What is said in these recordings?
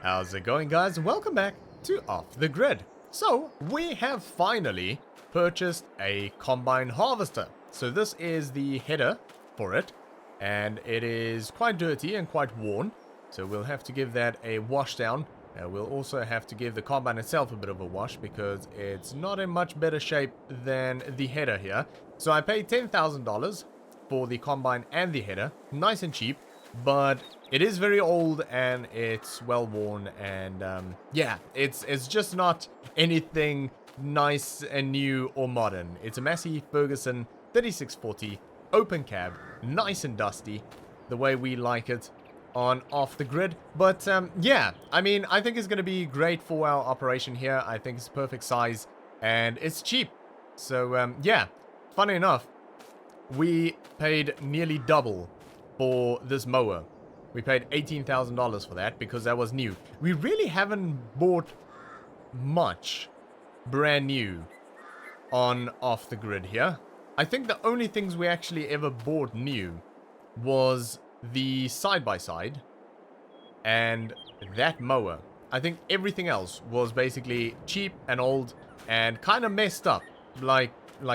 How's it going, guys? Welcome back to Off the Grid. So, we have finally purchased a combine harvester. So this is the header for it, and it is quite dirty and quite worn. So we'll have to give that a wash down. We'll also have to give the combine itself a bit of a wash because it's not in much better shape than the header here. So I paid $10,000 for the combine and the header. Nice and cheap, but it is very old and it's well worn, and yeah, it's just not anything nice and new or modern. It's a Massey Ferguson 3640 open cab, nice and dusty, the way we like it on Off the Grid. But yeah, I mean, I think it's going to be great for our operation here. I think it's perfect size and it's cheap. So yeah, funny enough, we paid nearly double for this mower. We paid $18,000 for that because that was new. We really haven't bought much brand new on Off the Grid here. I think the only things we actually ever bought new was the side-by-side and that mower. I think everything else was basically cheap and old and kind of messed up like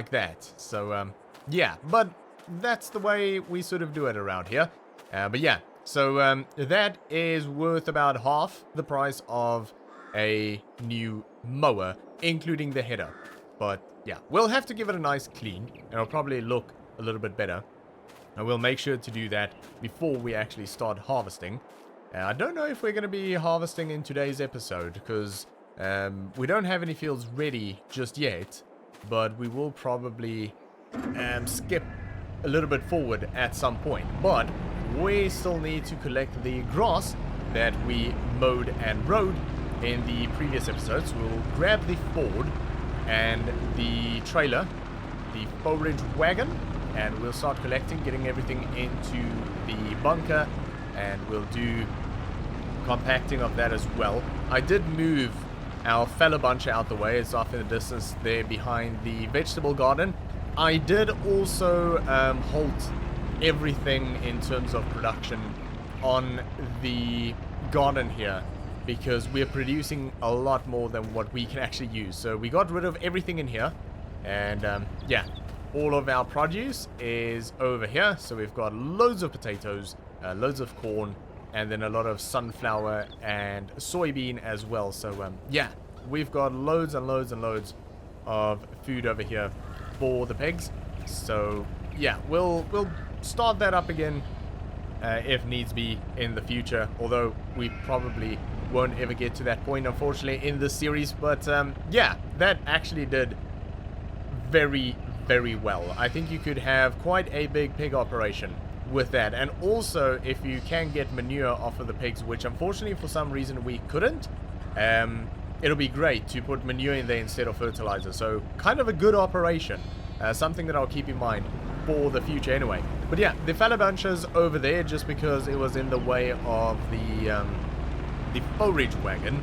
that. So yeah, but that's the way we sort of do it around here. But yeah, so that is worth about half the price of a new mower, including the header. But yeah, we'll have to give it a nice clean, and it'll probably look a little bit better. And we'll make sure to do that before we actually start harvesting. I don't know if we're going to be harvesting in today's episode, because we don't have any fields ready just yet. But we will probably skip a little bit forward at some point. But we still need to collect the grass that we mowed and rode in the previous episodes. We'll grab the Ford and the trailer, the forage wagon, and we'll start collecting, getting everything into the bunker, and we'll do compacting of that as well. I did move our fella bunch out the way. It's off in the distance there behind the vegetable garden. I did also halt everything in terms of production on the garden here because we're producing a lot more than what we can actually use. So we got rid of everything in here, and yeah, all of our produce is over here. So we've got loads of potatoes, loads of corn, and then a lot of sunflower and soybean as well. So yeah, we've got loads and loads and loads of food over here for the pigs. So yeah, we'll start that up again if needs be in the future, although we probably won't ever get to that point, unfortunately, in this series. But yeah, that actually did very well. I think you could have quite a big pig operation with that. And also, if you can get manure off of the pigs, which unfortunately for some reason we couldn't, it'll be great to put manure in there instead of fertilizer. So kind of a good operation, something that I'll keep in mind for the future anyway. But yeah, the fella bunches over there just because it was in the way of the forage wagon.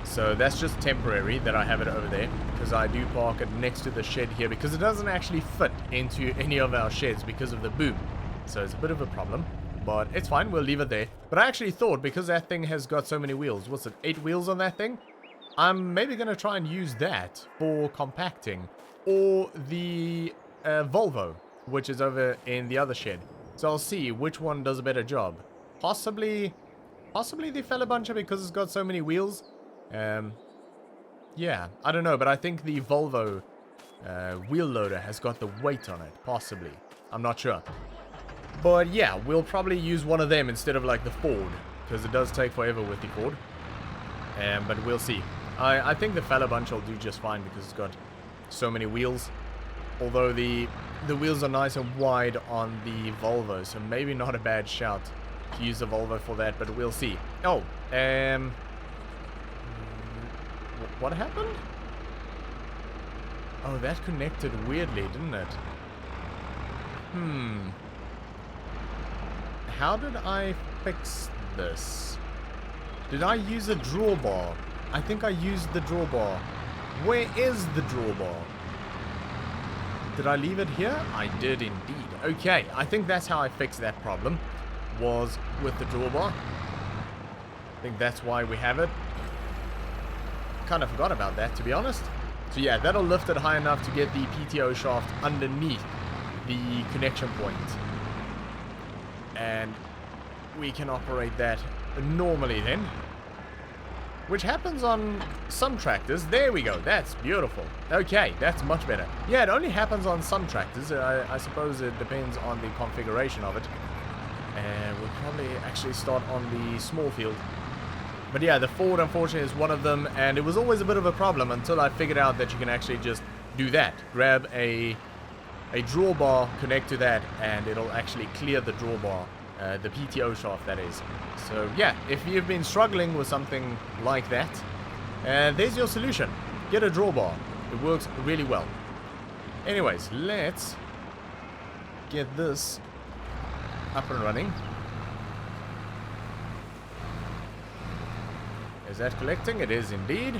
So that's just temporary that I have it over there, because I do park it next to the shed here because it doesn't actually fit into any of our sheds because of the boom. So it's a bit of a problem, but it's fine, we'll leave it there. But I actually thought, because that thing has got so many wheels, what's it, 8 wheels on that thing? I'm maybe going to try and use that for compacting, or the Volvo, which is over in the other shed. So I'll see which one does a better job. Possibly the fella buncher, because it's got so many wheels. Yeah, I don't know, but I think the Volvo wheel loader has got the weight on it, possibly. I'm not sure. But yeah, we'll probably use one of them instead of like the Ford, because it does take forever with the Ford. But we'll see. I think the fella bunch will do just fine because it's got so many wheels. Although the wheels are nice and wide on the Volvo, so maybe not a bad shout to use the Volvo for that, but we'll see. Oh, what happened? Oh, that connected weirdly, didn't it? How did I fix this? Did I use a drawbar? I think I used the drawbar. Where is the drawbar? Did I leave it here? I did indeed. Okay, I think that's how I fixed that problem, was with the drawbar. I think that's why we have it. Kind of forgot about that, to be honest. So yeah, that'll lift it high enough to get the PTO shaft underneath the connection point. And we can operate that normally then. Which happens on some tractors. There we go. That's beautiful. Okay, that's much better. Yeah, it only happens on some tractors. I suppose it depends on the configuration of it. And we'll probably actually start on the small field. But yeah, the Ford unfortunately is one of them, and it was always a bit of a problem until I figured out that you can actually just do that. Grab a drawbar, connect to that, and it'll actually clear the drawbar. The PTO shaft, that is. So yeah, if you've been struggling with something like that, there's your solution. Get a drawbar. It works really well. Anyways, let's get this up and running. Is that collecting? It is indeed.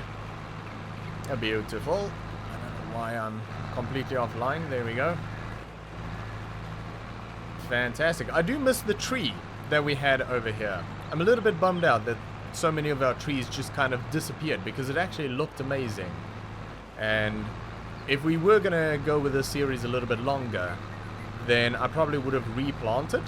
Beautiful. I don't know why I'm completely offline. There we go. Fantastic. I do miss the tree that we had over here. I'm a little bit bummed out that so many of our trees just kind of disappeared because it actually looked amazing. And if we were going to go with this series a little bit longer, then I probably would have replanted.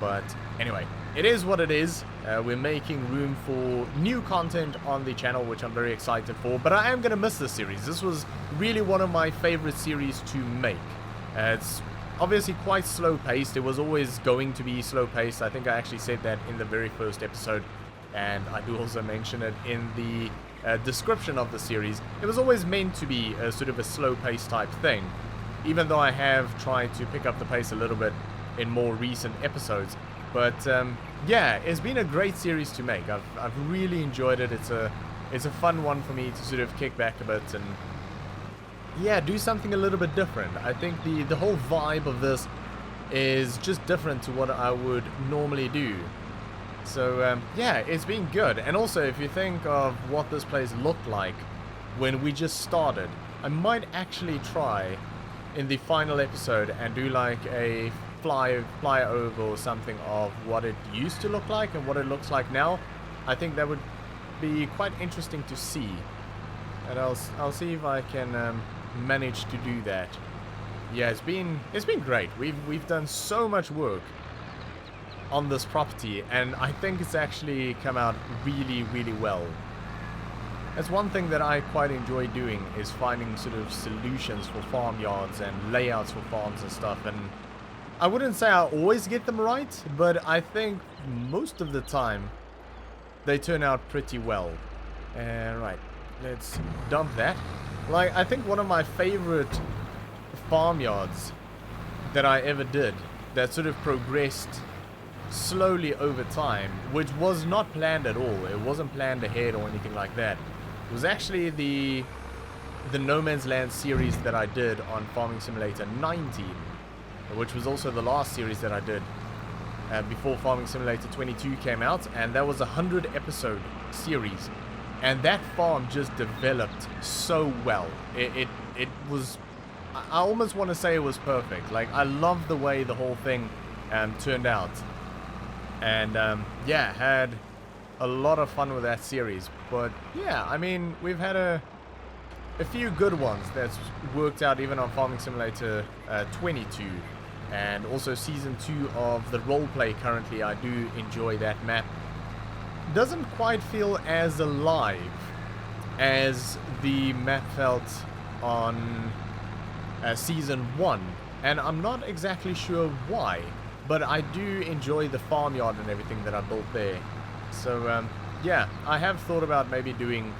But anyway, it is what it is. We're making room for new content on the channel, which I'm very excited for. But I am going to miss this series. This was really one of my favorite series to make. It's obviously quite slow-paced. It was always going to be slow-paced. I think I actually said that in the very first episode. And I do also mention it in the description of the series. It was always meant to be a sort of a slow-paced type thing. Even though I have tried to pick up the pace a little bit in more recent episodes. But yeah, it's been a great series to make. I've really enjoyed it. It's a fun one for me to sort of kick back a bit and yeah, do something a little bit different. I think the whole vibe of this is just different to what I would normally do. So yeah, it's been good. And also, if you think of what this place looked like when we just started, I might actually try in the final episode and do like a flyover or something of what it used to look like and what it looks like now. I think that would be quite interesting to see, and I'll see if I can manage to do that. Yeah, it's been great. We've done so much work on this property, and I think it's actually come out really, really well. That's one thing that I quite enjoy doing, is finding sort of solutions for farmyards and layouts for farms and stuff. And I wouldn't say I always get them right, but I think most of the time they turn out pretty well. Right, let's dump that. Like, I think one of my favorite farmyards that I ever did that sort of progressed slowly over time, which was not planned at all. It wasn't planned ahead or anything like that. It was actually the No Man's Land series that I did on Farming Simulator 19, which was also the last series that I did before Farming Simulator 22 came out, and that was a 100 episode series, and that farm just developed so well. It was, I almost want to say it was perfect. Like, I love the way the whole thing turned out, and yeah, had a lot of fun with that series. But yeah, I mean, we've had a few good ones that's worked out even on Farming Simulator 22, and also Season 2 of the roleplay currently. I do enjoy that map. Doesn't quite feel as alive as the map felt on Season 1, and I'm not exactly sure why, but I do enjoy the farmyard and everything that I built there. So yeah, I have thought about maybe doing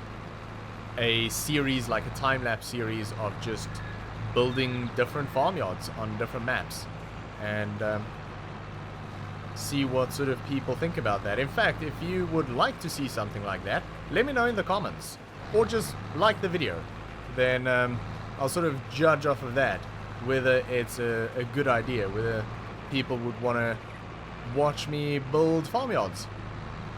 a series, like a time-lapse series of just building different farmyards on different maps, and see what sort of people think about that. In fact, if you would like to see something like that, let me know in the comments, or just like the video. Then I'll sort of judge off of that whether it's a good idea, whether people would want to watch me build farmyards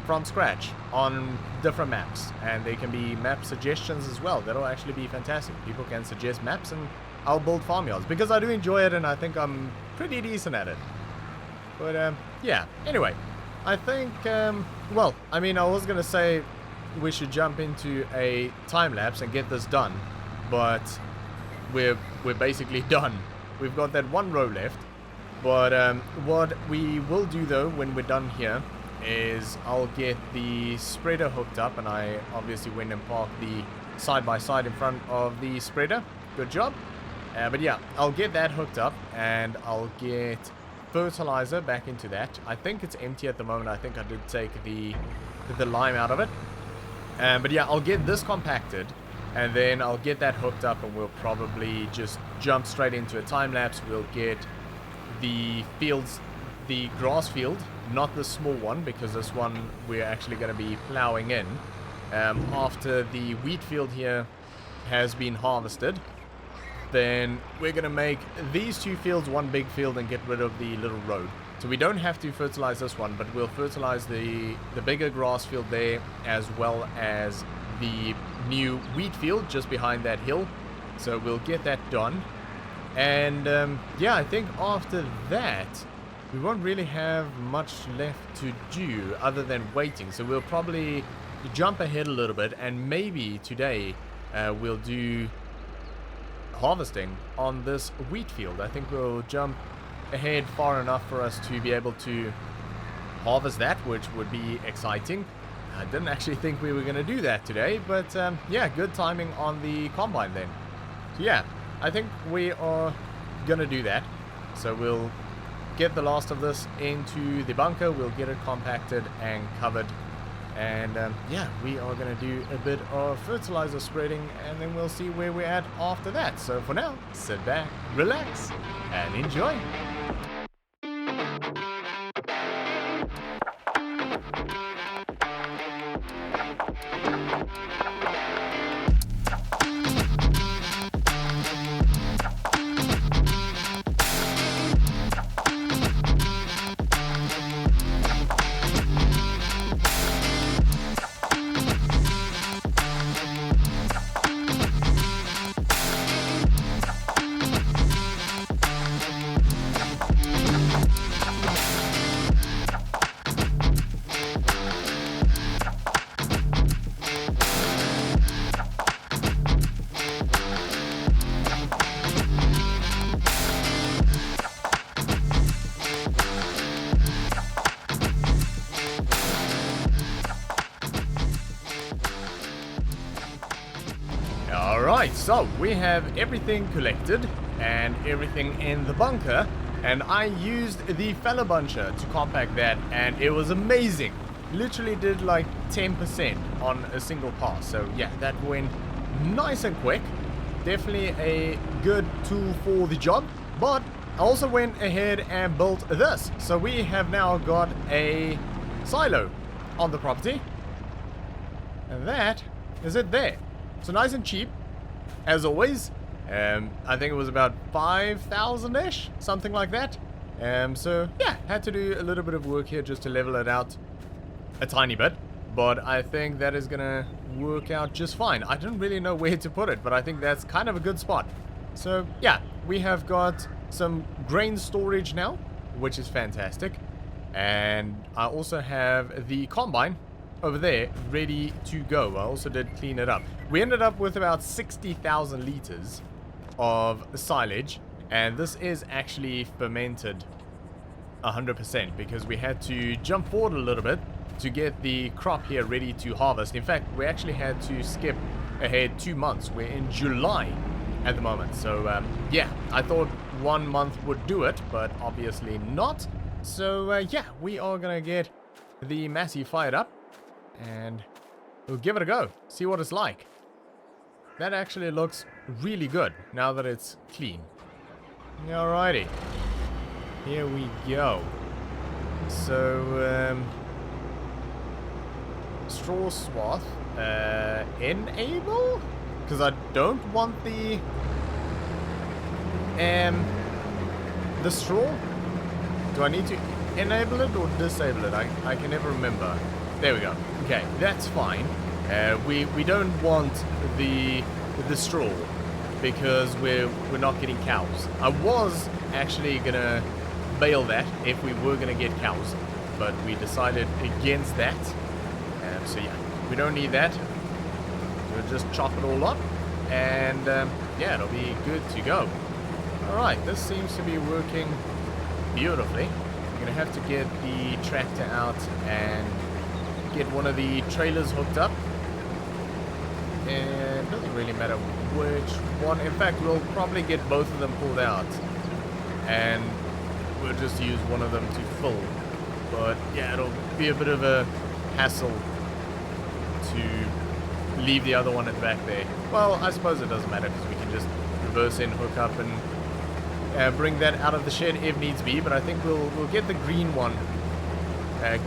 from scratch on different maps. And they can be map suggestions as well. That'll actually be fantastic. People can suggest maps and I'll build farmyards, because I do enjoy it and I think I'm pretty decent at it. But yeah, anyway, I think, well, I mean, I was gonna say we should jump into a time lapse and get this done, but we're basically done. We've got that one row left, but what we will do though when we're done here is I'll get the spreader hooked up, and I obviously went and parked the side by side in front of the spreader. Good job. But yeah, I'll get that hooked up, and I'll get fertilizer back into that. I think it's empty at the moment. I think I did take the lime out of it. But yeah, I'll get this compacted, and then I'll get that hooked up, and we'll probably just jump straight into a time lapse. We'll get the fields, the grass field, not the small one, because this one we're actually going to be plowing in after the wheat field here has been harvested. Then we're going to make these two fields one big field and get rid of the little road. So we don't have to fertilize this one, but we'll fertilize the bigger grass field there, as well as the new wheat field just behind that hill. So we'll get that done. And yeah, I think after that, we won't really have much left to do other than waiting. So we'll probably jump ahead a little bit, and maybe today we'll do harvesting on this wheat field. I think we'll jump ahead far enough for us to be able to harvest that, which would be exciting. I didn't actually think we were going to do that today, but yeah, good timing on the combine then. So yeah, I think we are going to do that. So we'll get the last of this into the bunker, we'll get it compacted and covered, and yeah, we are going to do a bit of fertilizer spreading, and then we'll see where we're at after that. So for now, sit back, relax, and enjoy. Alright, so we have everything collected and everything in the bunker, and I used the fella buncher to compact that, and it was amazing. Literally did like 10% on a single pass. So yeah, that went nice and quick. Definitely a good tool for the job. But I also went ahead and built this. So we have now got a silo on the property, and that is it there. So nice and cheap, as always. I think it was about 5,000-ish, something like that. So yeah, had to do a little bit of work here just to level it out a tiny bit, but I think that is gonna work out just fine. I don't really know where to put it, but I think that's kind of a good spot. So yeah, we have got some grain storage now, which is fantastic, and I also have the combine over there ready to go. I also did clean it up. We ended up with about 60,000 liters of silage, and this is actually fermented 100% because we had to jump forward a little bit to get the crop here ready to harvest. In fact, we actually had to skip ahead 2 months. We're in July at the moment. So yeah, I thought 1 month would do it, but obviously not. So yeah, we are gonna get the Massey fired up, and we'll give it a go, see what it's like. That actually looks really good now that it's clean. Alrighty, here we go. So straw swath, enable, because I don't want the straw. Do I need to enable it or disable it? I can never remember. There we go. Okay, that's fine. We don't want the straw because we're not getting cows. I was actually gonna bale that if we were gonna get cows, but we decided against that. So yeah, we don't need that. We'll just chop it all up, and yeah, it'll be good to go. Alright, this seems to be working beautifully. We're going to have to get the tractor out and get one of the trailers hooked up. And it doesn't really matter which one. In fact, we'll probably get both of them pulled out. And we'll just use one of them to fill. But yeah, it'll be a bit of a hassle to leave the other one at the back there. Well, I suppose it doesn't matter because we can just reverse in, hook up, and bring that out of the shed if needs be. But I think we'll get the green one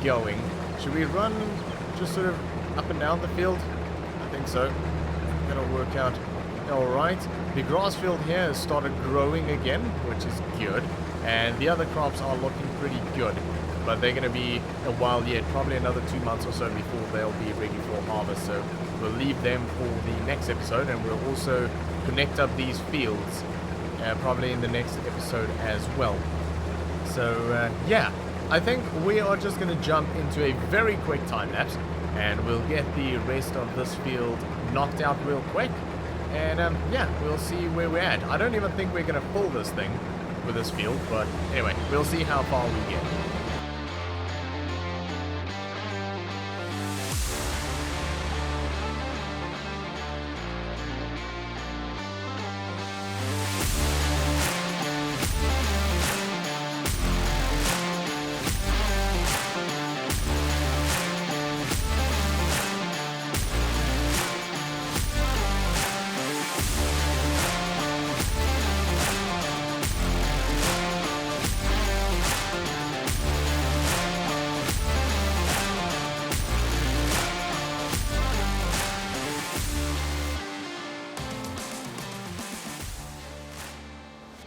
going. Should we run just sort of up and down the field? I think so. That'll work out alright. The grass field here has started growing again, which is good. And the other crops are looking pretty good. But they're going to be a while yet, probably another 2 months or so before they'll be ready for harvest. So we'll leave them for the next episode, and we'll also connect up these fields probably in the next episode as well. So yeah, I think we are just going to jump into a very quick time lapse, and we'll get the rest of this field knocked out real quick. And yeah, we'll see where we're at. I don't even think we're going to pull this thing with this field, but anyway, we'll see how far we get.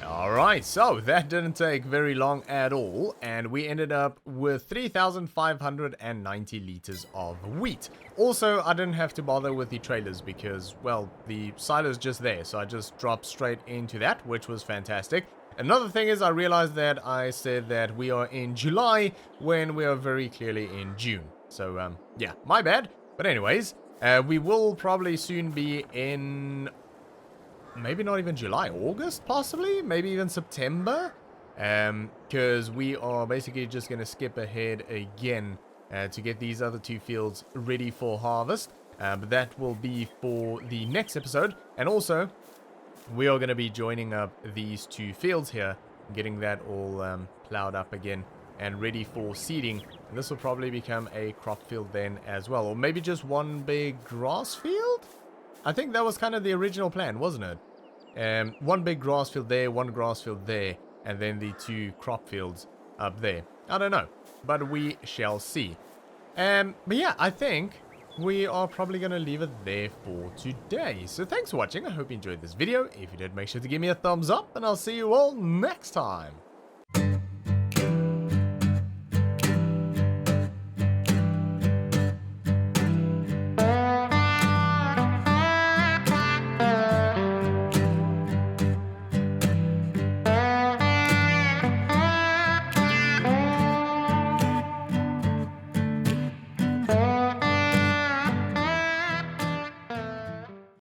Alright, so that didn't take very long at all, and we ended up with 3,590 liters of wheat. Also, I didn't have to bother with the trailers because, well, the silo's just there, so I just dropped straight into that, which was fantastic. Another thing is I realized that I said that we are in July when we are very clearly in June. So, yeah, my bad. But anyways, we will probably soon be in... maybe not even July, August, possibly? Maybe even September? Because we are basically just going to skip ahead again to get these other two fields ready for harvest. But that will be for the next episode. And also, we are going to be joining up these two fields here, getting that all plowed up again and ready for seeding. And this will probably become a crop field then as well. Or maybe just one big grass field? I think that was kind of the original plan, wasn't it? One big grass field there, one grass field there, and then the two crop fields up there. I don't know, but we shall see. But yeah, I think we are probably going to leave it there for today. So thanks for watching. I hope you enjoyed this video. If you did, make sure to give me a thumbs up, and I'll see you all next time.